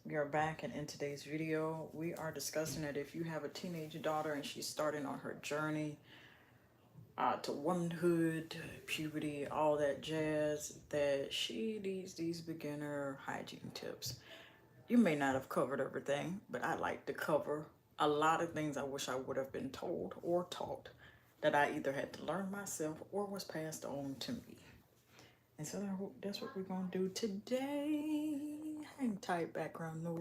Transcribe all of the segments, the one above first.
We are back, and in today's video, we are discussing that if you have a teenage daughter and she's starting on her journey to womanhood, puberty, all that jazz, that she needs these beginner hygiene tips. You may not have covered everything, but I like to cover a lot of things I wish I would have been told or taught that I either had to learn myself or was passed on to me. And so that's what we're going to do today. Hang tight, background noise.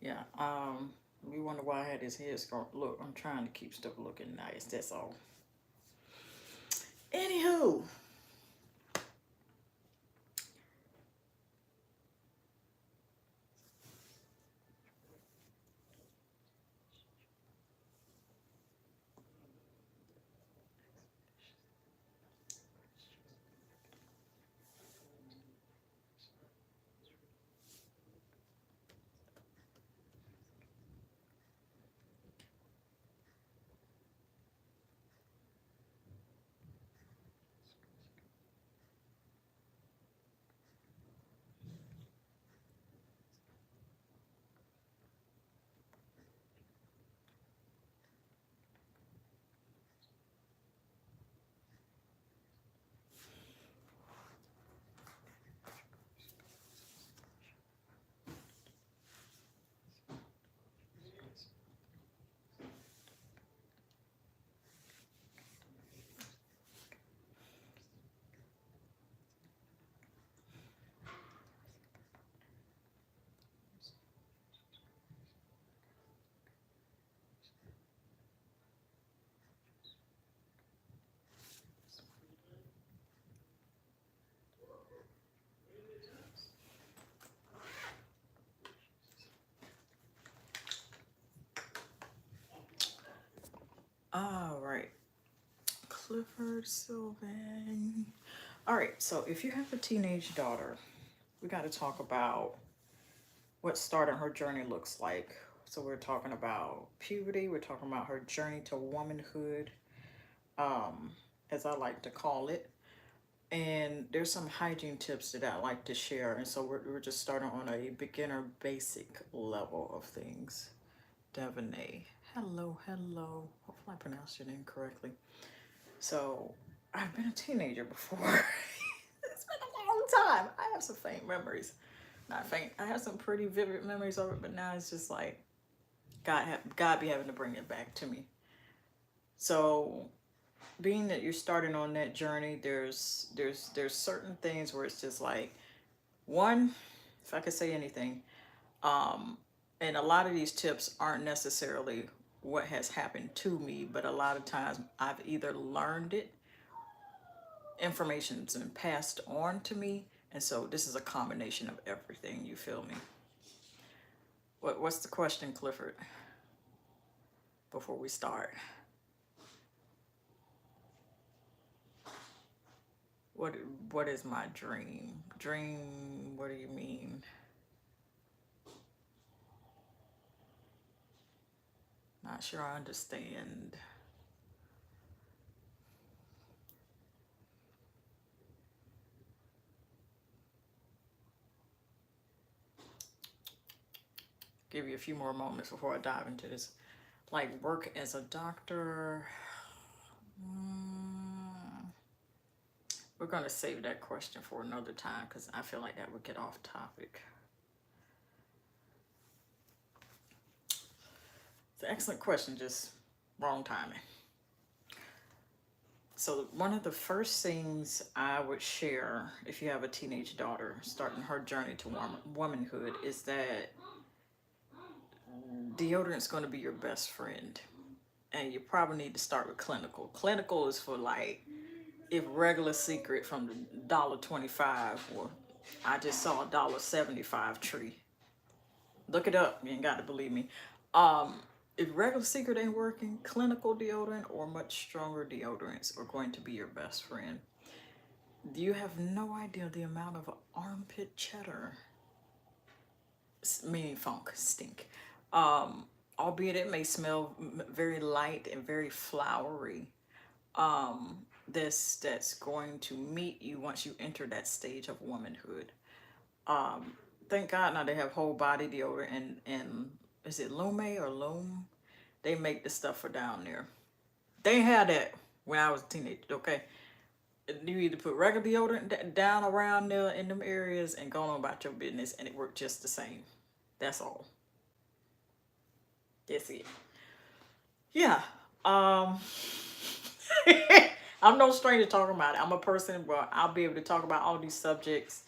Yeah, you wonder why I had this headscarf. Look, I'm trying to keep stuff looking nice, that's all. Anywho, all right, Clifford Sylvan. All right, so if you have a teenage daughter, we got to talk about what starting her journey looks like. So we're talking about puberty, we're talking about her journey to womanhood, um, as I like to call it. And there's some hygiene tips that I like to share. And so we're just starting on a beginner basic level of things. Devonay. Hello, hello. Hopefully I pronounced your name correctly. So I've been a teenager before. It's been a long time. I have some faint memories. Not faint. I have some pretty vivid memories of it, but now it's just like God be having to bring it back to me. So being that you're starting on that journey, there's certain things where it's just like one, if I could say anything, um, and a lot of these tips aren't necessarily what has happened to me, but a lot of times I've either learned it, information's been passed on to me, and so this is a combination of everything. You feel me? What's the question, Clifford? Before we start, what what is my dream? Dream? What do you mean? Not sure I understand. Give you a few more moments before I dive into this. Like work as a doctor. We're going to save that question for another time because I feel like that would get off topic. It's an excellent question, just wrong timing. So one of the first things I would share if you have a teenage daughter starting her journey to womanhood is that deodorant's going to be your best friend. And you probably need to start with clinical. Clinical is for like if regular secret from the $1.25 or I just saw a $1.75 tree. Look it up. You ain't got to believe me. Um, If regular secret ain't working, clinical deodorant or much stronger deodorants are going to be your best friend. You have no idea the amount of armpit cheddar, meaning funk, stink. Albeit it may smell very light and very flowery. That's going to meet you once you enter that stage of womanhood. Thank God now they have whole body deodorant and is it Lume or Loom? They make the stuff for down there. They had that when I was a teenager. Okay, you either put regular deodorant down around there in them areas and go on about your business, and it worked just the same. That's all. That's it. Yeah. Um. I'm no stranger talking about it. I'm a person where I'll be able to talk about all these subjects,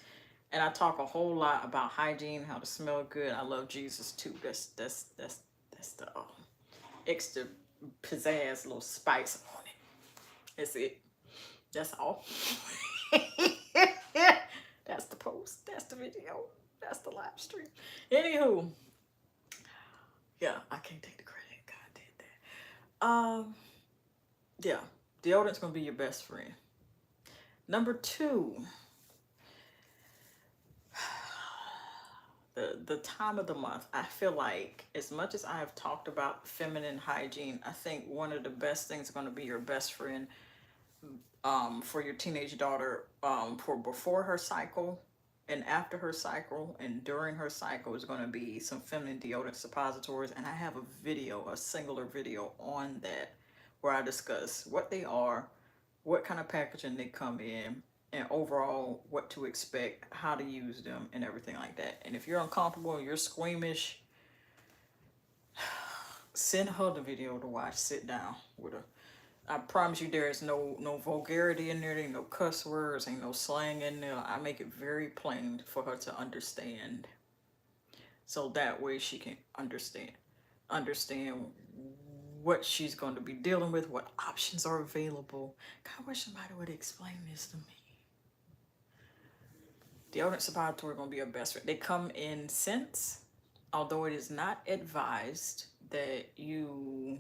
and I talk a whole lot about hygiene, how to smell good. I love Jesus too. That's the extra pizzazz, little spice on it. That's it. That's all. That's the post. That's the video. That's the live stream. Anywho, yeah, I can't take the credit. God did that. Yeah, deodorant's gonna be your best friend. Number two, the time of the month. I feel like as much as I have talked about feminine hygiene, I think one of the best things going to be your best friend for your teenage daughter for before her cycle and after her cycle and during her cycle is going to be some feminine deodorant suppositories. And I have a video, a singular video on that where I discuss what they are, what kind of packaging they come in, and overall what to expect, how to use them, and everything like that. And if you're uncomfortable, you're squeamish, send her the video to watch. Sit down with her. I promise you there is no vulgarity in there, ain't no cuss words, ain't no slang in there. I make it very plain for her to understand. So that way she can understand what she's going to be dealing with, what options are available. God, I wish somebody would explain this to me. Deodorant suppository are going to be your best friend. They come in scents, although it is not advised that you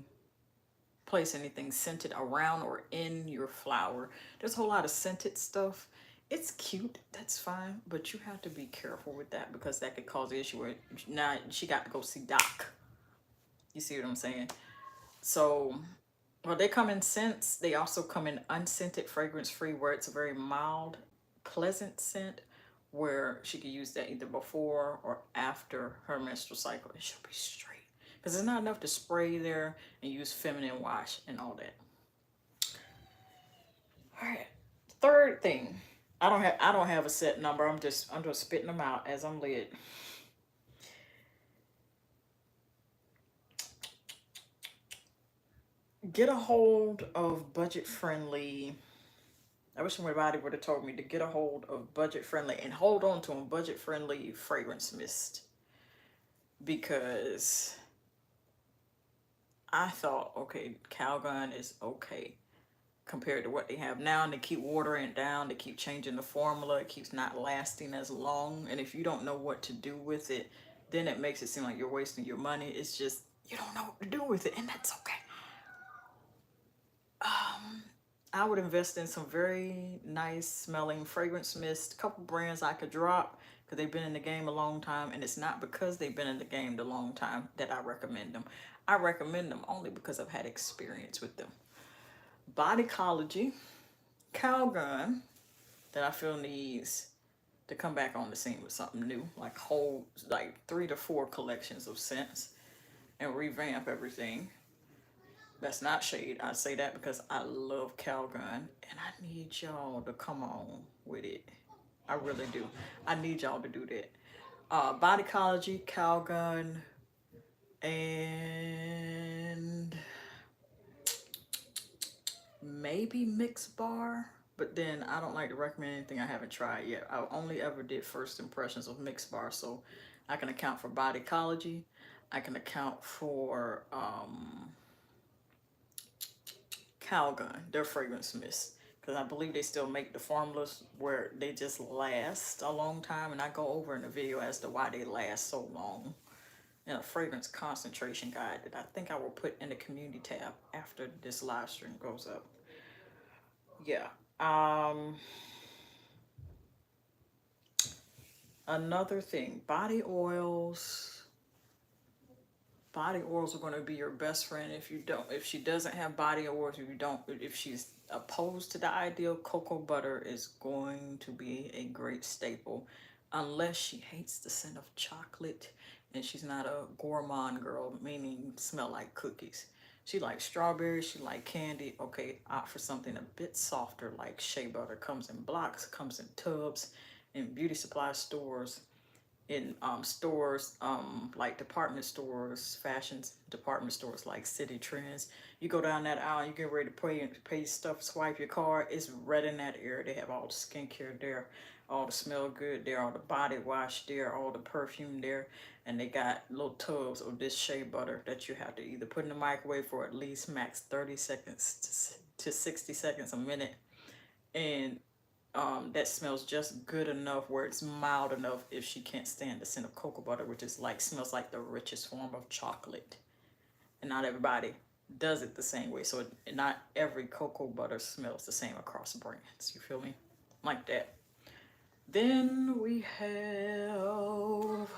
place anything scented around or in your flower. There's a whole lot of scented stuff. It's cute, that's fine, but you have to be careful with that because that could cause an issue where now she got to go see Doc. You see what I'm saying? So, well, they come in scents. They also come in unscented, fragrance-free, where it's a very mild, pleasant scent, where she could use that either before or after her menstrual cycle. And she'll be straight. Because it's not enough to spray there and use feminine wash and all that. All right. Third thing. I don't have a set number. I'm just spitting them out as I'm led. Get a hold of budget-friendly. I wish somebody would have told me to get a hold of budget-friendly and hold on to them, budget-friendly fragrance mist. Because I thought, okay, Calgon is okay compared to what they have now. And they keep watering it down. They keep changing the formula. It keeps not lasting as long. And if you don't know what to do with it, then it makes it seem like you're wasting your money. It's just, you don't know what to do with it. And that's okay. I would invest in some very nice smelling fragrance mist. A couple brands I could drop because they've been in the game a long time. And it's not because they've been in the game a long time that I recommend them. I recommend them only because I've had experience with them. Bodycology, Calgon, that I feel needs to come back on the scene with something new, like 3 to 4 collections of scents and revamp everything. That's not shade. I say that because I love Calgon and I need y'all to come on with it. I really do. I need y'all to do that. Bodycology, Calgon, and maybe Mix Bar, but then I don't like to recommend anything I haven't tried yet. I only ever did first impressions of Mix Bar, so I can account for Bodycology. I can account for Calgon, their fragrance mist, because I believe they still make the formulas where they just last a long time, and I go over in the video as to why they last so long. and a fragrance concentration guide that I think I will put in the community tab after this live stream goes up. Yeah. Um, Another thing, body oils. Body oils are going to be your best friend if she doesn't have body oils, if she's opposed to the ideal, cocoa butter is going to be a great staple, unless she hates the scent of chocolate and she's not a gourmand girl, meaning smell like cookies. She likes strawberries, she likes candy. Okay, opt for something a bit softer like shea butter. Comes in blocks, comes in tubs, in beauty supply stores, in stores like department stores, fashion department stores like City Trends. You go down that aisle, you get ready to pay stuff, swipe your card. It's right in that area. They have all the skincare there, all the smell good there, all the body wash there, all the perfume there, and they got little tubs of this shea butter that you have to either put in the microwave for at least max 30 seconds to 60 seconds, a minute, and that smells just good enough where it's mild enough if she can't stand the scent of cocoa butter, which is like smells like the richest form of chocolate. And not everybody does it the same way. So not every cocoa butter smells the same across brands. You feel me? Like that. Then we have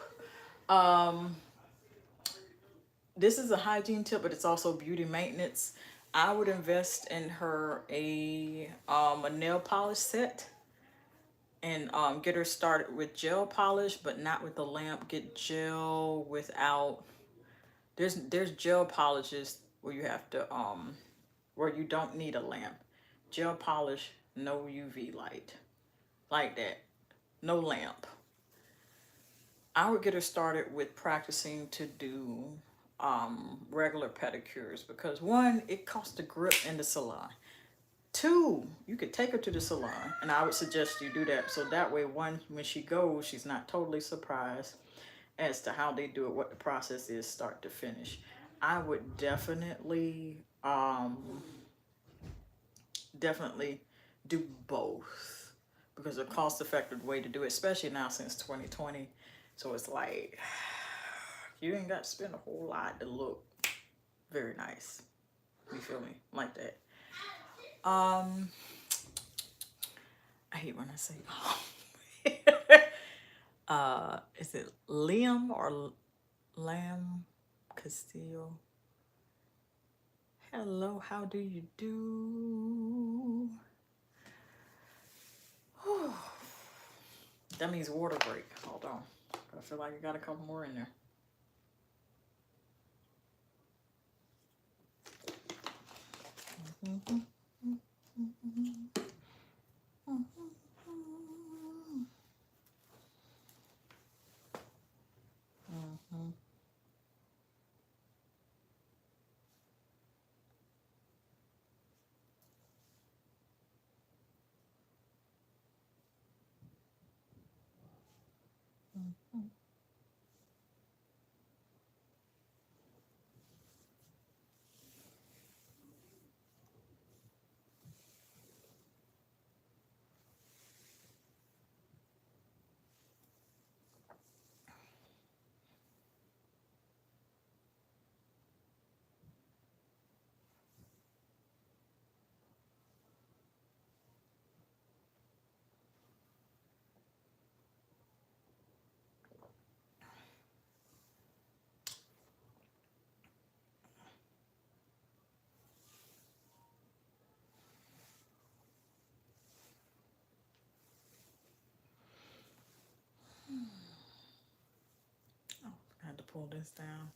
this is a hygiene tip, but it's also beauty maintenance. I would invest in her a nail polish set and get her started with gel polish, but not with the lamp. Get gel without. There's gel polishes where you have to where you don't need a lamp. Gel polish, no UV light, like that, no lamp. I would get her started with practicing to do regular pedicures because one, it costs a grip in the salon. Two, you could take her to the salon, and I would suggest you do that so that way, one, when she goes, she's not totally surprised as to how they do it, what the process is, start to finish. I would definitely do both because a cost-effective way to do it, especially now since 2020. So it's like you ain't got to spend a whole lot to look very nice. You feel me? Like that. I hate when I say is it Liam or Lamb Castillo? Hello, how do you do? That means water break. Hold on. I feel like I got a couple more in there. Oh, I had to pull this down.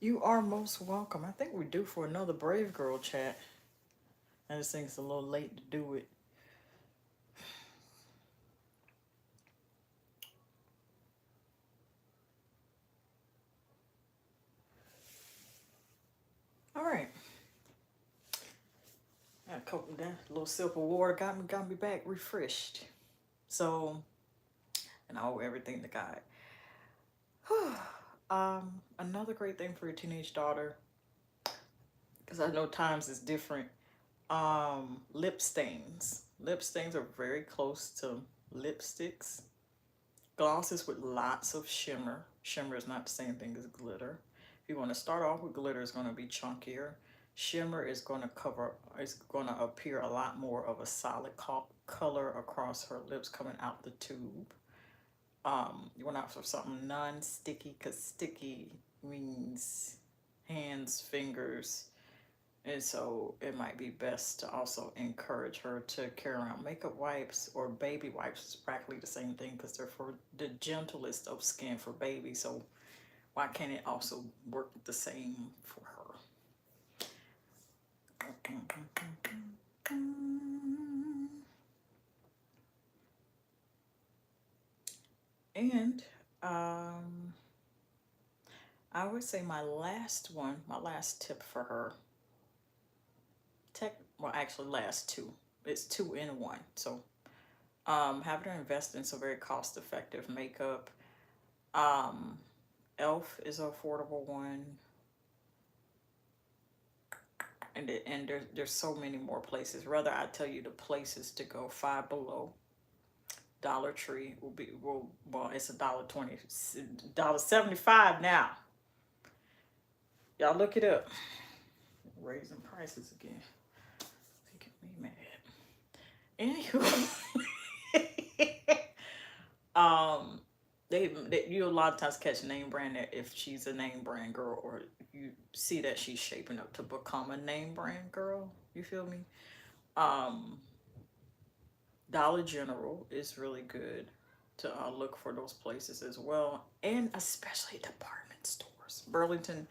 You are most welcome. I think we're due for another Brave Girl chat. I just think it's a little late to do it. All right. A couple that little sip of water got me back refreshed. So, and I owe everything to God. Another great thing for your teenage daughter, because I know times is different. Lip stains. Lip stains are very close to lipsticks, glosses with lots of shimmer. Shimmer is not the same thing as glitter. If you want to start off with glitter, it's going to be chunkier. Shimmer is going to cover, it's going to appear a lot more of a solid color across her lips coming out the tube. You want out for something non-sticky, because sticky means hands, fingers, and so it might be best to also encourage her to carry around makeup wipes or baby wipes. It's practically the same thing because they're for the gentlest of skin for baby. So why can't it also work the same for her? And I would say my last tip for her, well, actually last two. It's two in one. So having her invest in some very cost-effective makeup. Elf is an affordable one. And there's so many more places. Rather, I tell you the places to go. Five Below. Dollar Tree well, it's $1.20, $1.75 now. Y'all look it up. Raising prices again. Making me mad. Anywho, you a lot of times catch name brand if she's a name brand girl, or you see that she's shaping up to become a name brand girl. You feel me? Dollar General is really good to look for those places as well, and especially department stores. Burlington,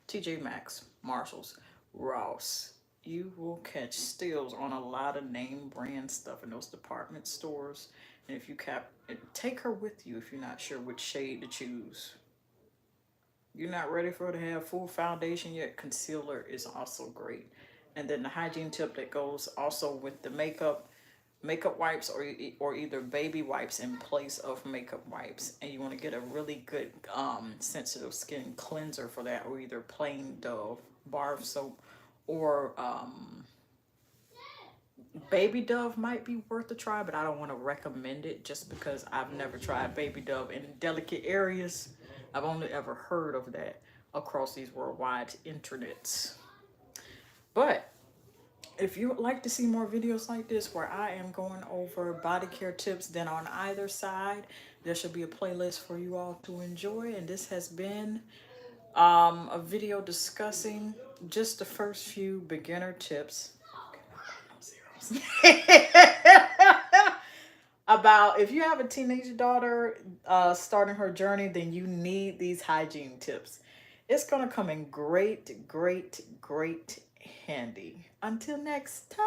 TJ Maxx, Marshalls, Ross. You will catch steals on a lot of name brand stuff in those department stores. And if you take her with you if you're not sure which shade to choose. You're not ready for her to have full foundation yet, concealer is also great. And then the hygiene tip that goes also with the makeup wipes, or either baby wipes in place of makeup wipes, and you want to get a really good sensitive skin cleanser for that, or either plain Dove bar soap, or Baby Dove might be worth a try, but I don't want to recommend it just because I've never tried Baby Dove in delicate areas. I've only ever heard of that across these worldwide internets. But if you would like to see more videos like this where I am going over body care tips, then on either side there should be a playlist for you all to enjoy. And this has been a video discussing just the first few beginner tips about if you have a teenage daughter starting her journey, then you need these hygiene tips. It's gonna come in great handy. Until next time.